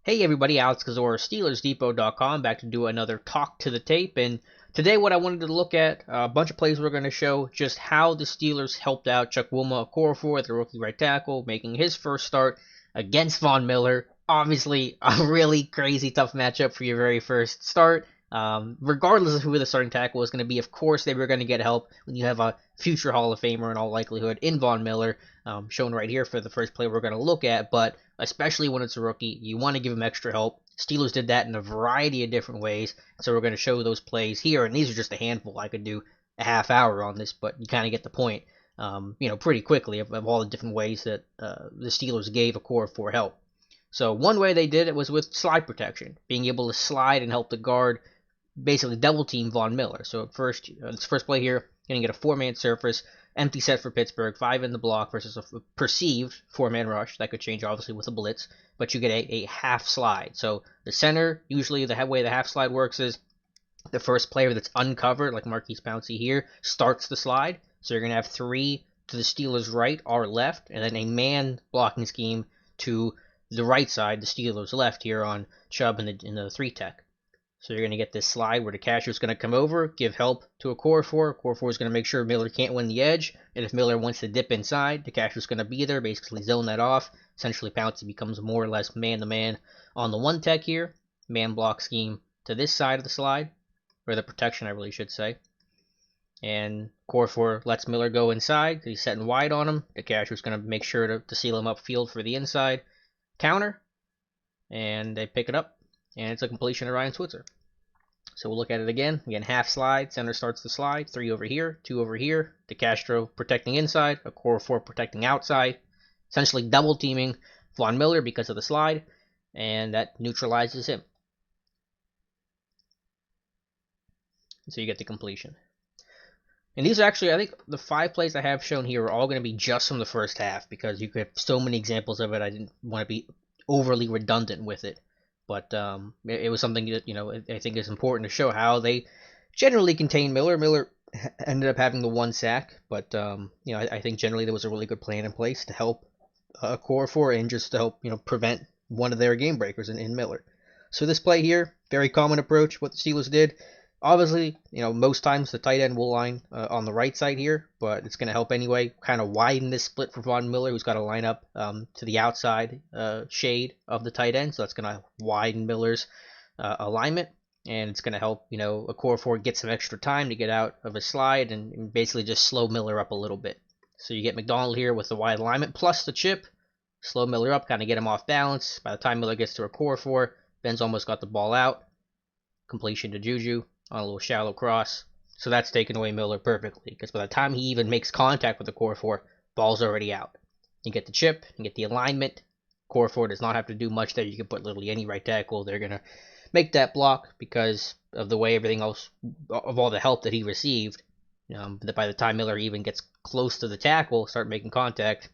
Hey everybody, Alex Kozora, SteelersDepot.com, back to do another talk to the tape. And today, what I wanted to look at, a bunch of plays we're going to show just how the Steelers helped out Chukwuma Okorafor, the rookie right tackle, making his first start against Von Miller. Obviously, a really crazy tough matchup for your very first start. Regardless of who the starting tackle was going to be, of course they were going to get help when you have a future Hall of Famer in all likelihood in Von Miller, shown right here for the first play we're going to look at. But especially when it's a rookie, you want to give him extra help. Steelers did that in a variety of different ways, so we're going to show those plays here, and these are just a handful. I could do a half hour on this, but you kind of get the point, pretty quickly of all the different ways that the Steelers gave Okorafor help. So one way they did it was with slide protection, being able to slide and help the guard basically double team Von Miller. So at first, this first play here, going to get a four-man surface, empty set for Pittsburgh, 5 in the block versus a perceived four-man rush. That could change obviously with a blitz, but you get a half slide. So the center, usually the way the half slide works is the first player that's uncovered, like Marquise Pouncey here, starts the slide. So you're going to have 3 to the Steelers' right or left, and then a man blocking scheme to the right side, the Steelers' left here on Chubb in the 3-tech. So you're going to get this slide where the catcher is going to come over, give help to Okorafor. Okorafor is going to make sure Miller can't win the edge. And if Miller wants to dip inside, the catcher is going to be there, basically zone that off. Essentially, Pouncey becomes more or less man-to-man on the 1-tech here. Man block scheme to this side of the slide, or the protection, I really should say. And Okorafor lets Miller go inside. He's setting wide on him. The catcher is going to make sure to seal him upfield for the inside counter. And they pick it up. And it's a completion to Ryan Switzer. So we'll look at it again. Again, half slide. Center starts the slide. 3 over here, 2 over here. DeCastro protecting inside. Okorafor protecting outside. Essentially double teaming Von Miller because of the slide. And that neutralizes him. So you get the completion. And these are actually, I think, the 5 plays I have shown here are all going to be just from the first half because you could have so many examples of it. I didn't want to be overly redundant with it. But it was something that, I think is important to show how they generally contain Miller. Miller ended up having the 1 sack, but, I think generally there was a really good plan in place to help Okorafor and just to help, prevent one of their game breakers in Miller. So this play here, very common approach, what the Steelers did. Obviously, most times the tight end will line on the right side here, but it's going to help anyway. Kind of widen this split for Von Miller, who's got to line up to the outside shade of the tight end. So that's going to widen Miller's alignment, and it's going to help, Okorafor get some extra time to get out of a slide and basically just slow Miller up a little bit. So you get McDonald here with the wide alignment plus the chip, slow Miller up, kind of get him off balance. By the time Miller gets to Okorafor, Ben's almost got the ball out. Completion to Juju on a little shallow cross. So that's taken away Miller perfectly, because by the time he even makes contact with the Okorafor, ball's already out. You get the chip, you get the alignment. Okorafor does not have to do much there. You can put literally any right tackle. They're going to make that block because of the way everything else, of all the help that he received. That by the time Miller even gets close to the tackle, start making contact,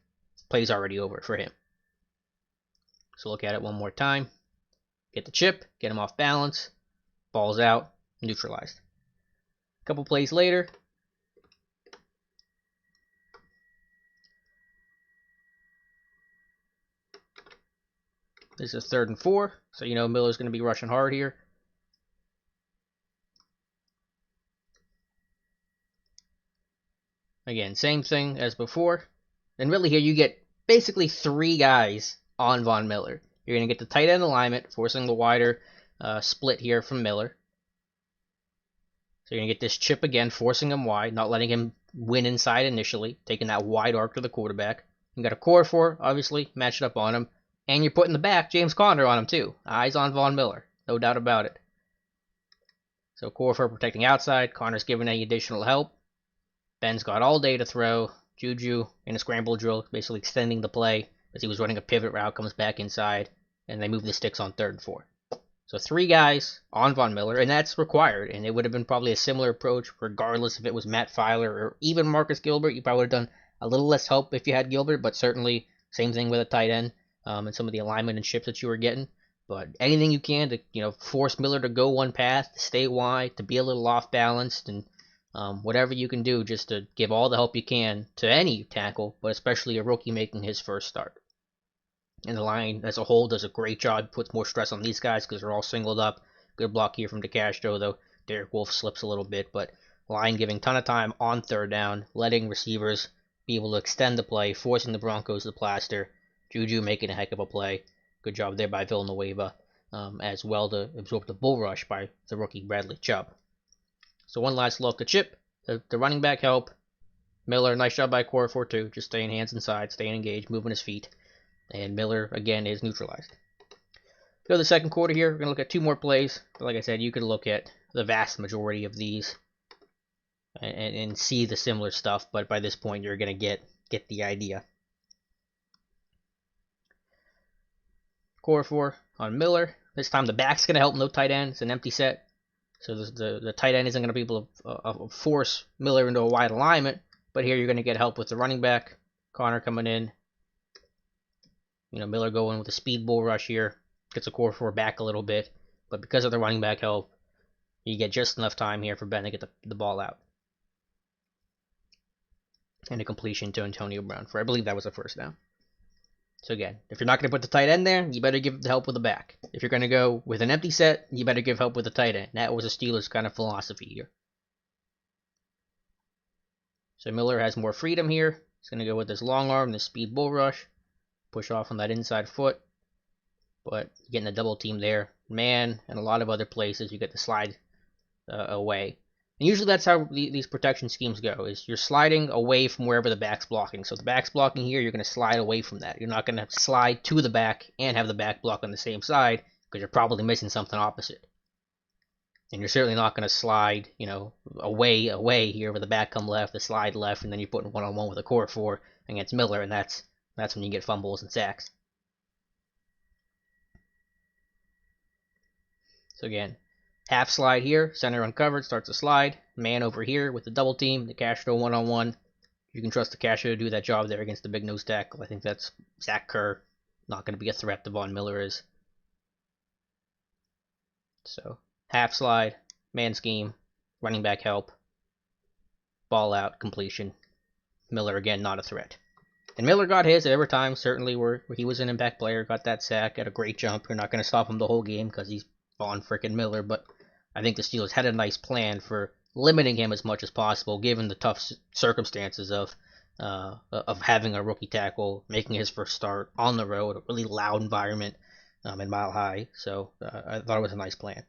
play's already over for him. So look at it one more time. Get the chip, get him off balance, ball's out, neutralized. A couple plays later, this is 3rd and 4, so Miller's going to be rushing hard here. Again, same thing as before. And really here you get basically 3 guys on Von Miller. You're going to get the tight end alignment, forcing the wider split here from Miller. So you're going to get this chip again, forcing him wide, not letting him win inside initially, taking that wide arc to the quarterback. You got a Okorafor, obviously, matched up on him. And you're putting the back, James Conner, on him too. Eyes on Von Miller, no doubt about it. So Okorafor protecting outside, Conner's giving any additional help. Ben's got all day to throw. Juju in a scramble drill, basically extending the play as he was running a pivot route, comes back inside, and they move the sticks on 3rd and 4. So 3 guys on Von Miller, and that's required. And it would have been probably a similar approach regardless if it was Matt Filer or even Marcus Gilbert. You probably would have done a little less help if you had Gilbert, but certainly same thing with a tight end and some of the alignment and chips that you were getting. But anything you can to force Miller to go one path, to stay wide, to be a little off balanced, and whatever you can do just to give all the help you can to any tackle, but especially a rookie making his first start. And the line as a whole does a great job, puts more stress on these guys because they're all singled up. Good block here from DeCastro, though Derek Wolfe slips a little bit, but line giving ton of time on third down, letting receivers be able to extend the play, forcing the Broncos to plaster. Juju making a heck of a play. Good job there by Villanueva, as well to absorb the bull rush by the rookie Bradley Chubb. So one last look at Chip, the running back help. Miller, nice job by Okorafor too, just staying hands inside, staying engaged, moving his feet. And Miller, again, is neutralized. Go to the second quarter here. We're going to look at 2 more plays. But like I said, you could look at the vast majority of these and see the similar stuff. But by this point, you're going to get the idea. Okorafor on Miller. This time the back's going to help, no tight end. It's an empty set. So the tight end isn't going to be able to force Miller into a wide alignment. But here you're going to get help with the running back. Connor coming in. Miller going with a speed bull rush here. Gets Okorafor back a little bit. But because of the running back help, you get just enough time here for Ben to get the ball out. And a completion to Antonio Brown for, I believe that was a first down. So again, if you're not going to put the tight end there, you better give the help with the back. If you're going to go with an empty set, you better give help with the tight end. That was a Steelers kind of philosophy here. So Miller has more freedom here. He's going to go with this long arm, this speed bull rush. Push off on that inside foot. But getting a double team there. Man, and a lot of other places, you get the slide away. And usually that's how these protection schemes go, is you're sliding away from wherever the back's blocking. So if the back's blocking here, you're going to slide away from that. You're not going to slide to the back and have the back block on the same side, because you're probably missing something opposite. And you're certainly not going to slide, away here with the back come left, the slide left, and then you're putting one-on-one with Okorafor against Miller, and that's when you get fumbles and sacks. So again, half slide here, center uncovered, starts a slide. Man over here with the double team, DeCastro one-on-one. You can trust DeCastro to do that job there against the big nose tackle. I think that's Zach Kerr. Not going to be a threat to Von Miller is. So, half slide, man scheme, running back help, ball out, completion. Miller again, not a threat. And Miller got his every time, certainly where he was an impact player, got that sack, got a great jump. You're not going to stop him the whole game because he's Von frickin' Miller, but I think the Steelers had a nice plan for limiting him as much as possible, given the tough circumstances of having a rookie tackle, making his first start on the road, a really loud environment in Mile High. So I thought it was a nice plan.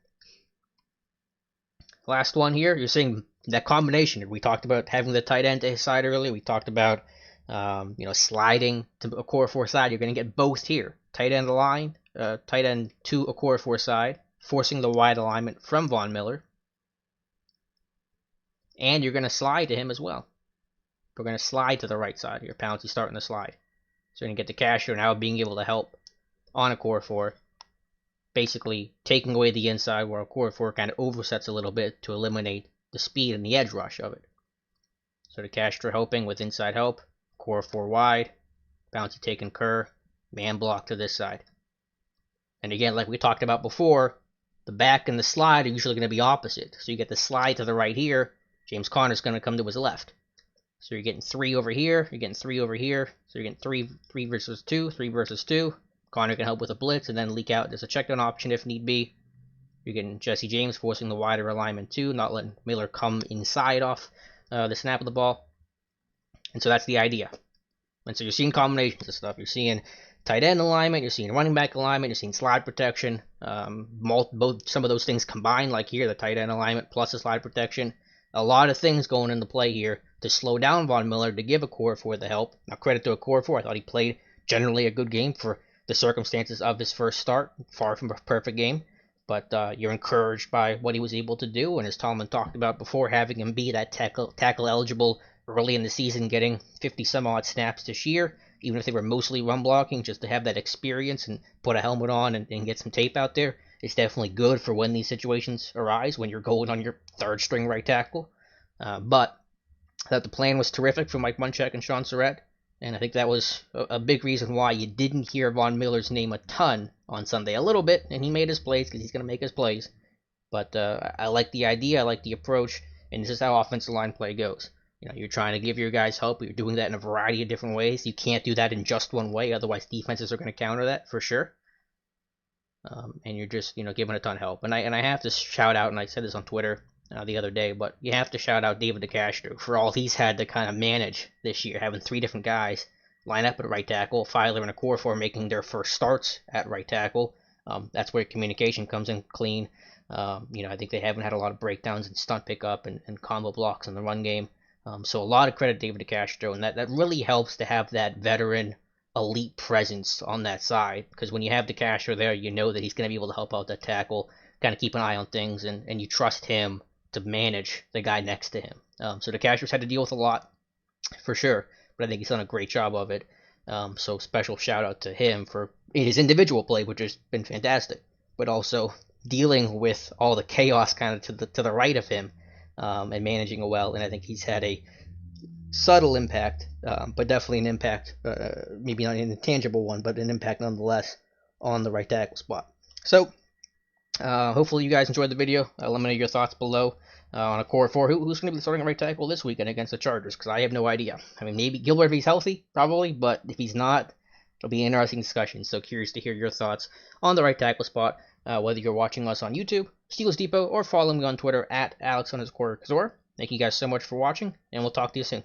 Last one here, you're seeing that combination. We talked about having the tight end to his side earlier. We talked about sliding to Okorafor side. You're going to get both here. Tight end line, tight end to Okorafor side, forcing the wide alignment from Von Miller. And you're going to slide to him as well. We're going to slide to the right side here. Pouncey starting the slide. So you're going to get the Casher now being able to help on Okorafor. Basically taking away the inside where Okorafor kind of oversets a little bit to eliminate the speed and the edge rush of it. So the Castro helping with inside help. Okorafor wide. Pouncey taking Kerr. Man block to this side. And again, like we talked about before, the back and the slide are usually going to be opposite. So you get the slide to the right here. James Conner's going to come to his left. So you're getting 3 over here. You're getting 3 over here. So you're getting 3 versus 2. 3 versus 2. Conner can help with a blitz and then leak out. There's a checkdown option if need be. You're getting Jesse James forcing the wider alignment too, not letting Miller come inside off the snap of the ball. And so that's the idea. And so you're seeing combinations of stuff. You're seeing tight end alignment, you're seeing running back alignment, you're seeing slide protection. Both some of those things combined, like here, the tight end alignment plus the slide protection. A lot of things going into play here to slow down Von Miller, to give Okorafor the help. Now, credit to Okorafor. I thought he played generally a good game for the circumstances of his first start. Far from a perfect game, but you're encouraged by what he was able to do. And as Tallman talked about before, having him be that tackle eligible early in the season, getting 50 some odd snaps this year, even if they were mostly run blocking, just to have that experience and put a helmet on and get some tape out there, it's definitely good for when these situations arise, when you're going on your third string right tackle. But I thought the plan was terrific for Mike Munchak and Sean Surratt, and I think that was a big reason why you didn't hear Von Miller's name a ton on Sunday. A little bit, and he made his plays because he's going to make his plays. But I like the idea, I like the approach, and this is how offensive line play goes. You know, you're trying to give your guys help, but you're doing that in a variety of different ways. You can't do that in just one way, otherwise defenses are going to counter that for sure. And you're just, you know, giving a ton of help. And I have to shout out, and I said this on Twitter the other day, but you have to shout out David DeCastro for all he's had to kind of manage this year, having 3 different guys line up at right tackle, Filer and Okorafor making their first starts at right tackle. That's where communication comes in clean. You know, I think they haven't had a lot of breakdowns and stunt pickup and combo blocks in the run game. So a lot of credit to David DeCastro, and that really helps to have that veteran elite presence on that side, because when you have DeCastro there, you know that he's going to be able to help out that tackle, kind of keep an eye on things, and you trust him to manage the guy next to him. So DeCastro's had to deal with a lot, for sure, but I think he's done a great job of it. So special shout out to him for his individual play, which has been fantastic, but also dealing with all the chaos kind of to the right of him, and managing it well. And I think he's had a subtle impact, but definitely an impact, maybe not an intangible one, but an impact nonetheless on the right tackle spot. So hopefully you guys enjoyed the video. Let me know your thoughts below on Okorafor. Who's going to be starting at right tackle this weekend against the Chargers? Because I have no idea. I mean, maybe Gilbert if he's healthy, probably, but if he's not, it'll be an interesting discussion. So curious to hear your thoughts on the right tackle spot, whether you're watching us on YouTube, Steelers Depot, or following me on Twitter at Alex_Kozora. Thank you guys so much for watching, and we'll talk to you soon.